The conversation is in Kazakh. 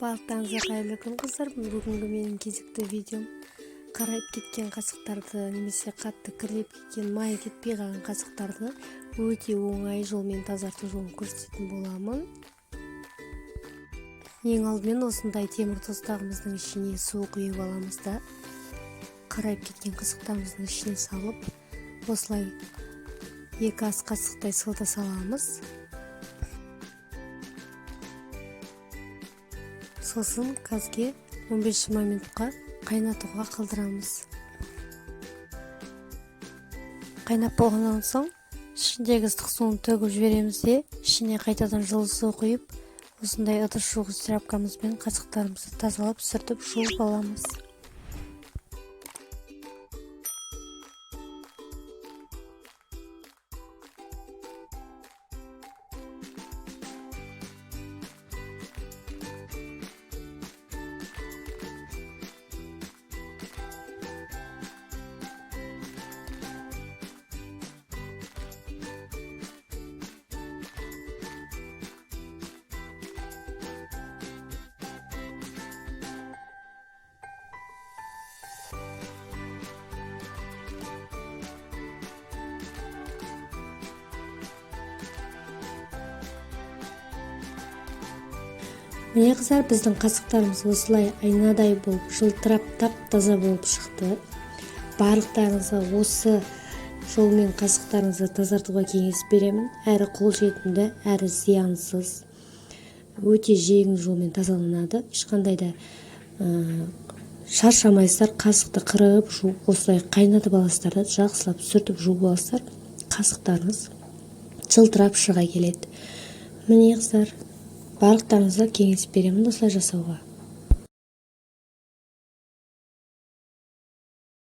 Барлықтарыңызға қайырлы күн қыздар. Бүгінгі менің кезекті видеом қарайып кеткен қасықтарды немесе қатты кірлеп кеткен, майы кетпей қалған қасықтарды өте оңай жолмен тазарту жолын көрсететін боламын. Ең алдымен осындай темір тостағымыздың ішіне су құйып аламыз да қарайып кеткен қасықтарымыздың ішіне салып, осылай 2 ас қасықтай сода саламыз. Сосын газге 15-20 минутқа қайнатуға қалдырамыз. Қайнап болғаннан соң ішіндегі ыстық суын төгіп жібереміз де ішіне қайтадан жылы су құйып, осындай ыдыс жуғыш тряпкамызбен қасықтарымызды тазалап сүртіп жуып аламыз. Міне қыздар, біздің қасықтарымыз осылай айнадай болып жылтырап тап-таза болып шықты. Барлықтарыңызға осы жолмен қасықтарыңызды тазартуға кеңес беремін. Әрі қолжетімді, әрі зиянсыз, өте жеңіл жолмен тазаланады. Ешқандай да шаршамайсыздар. Қасықты қырып жуып, осылай қайнатып аласыздар да жақсылап сүртіп жуып аласыздар. Қасықтарыңыз жылтырап шыға келеді. Міне қыздар, барлықтарыңызға кеңес беремін осылай жасауға.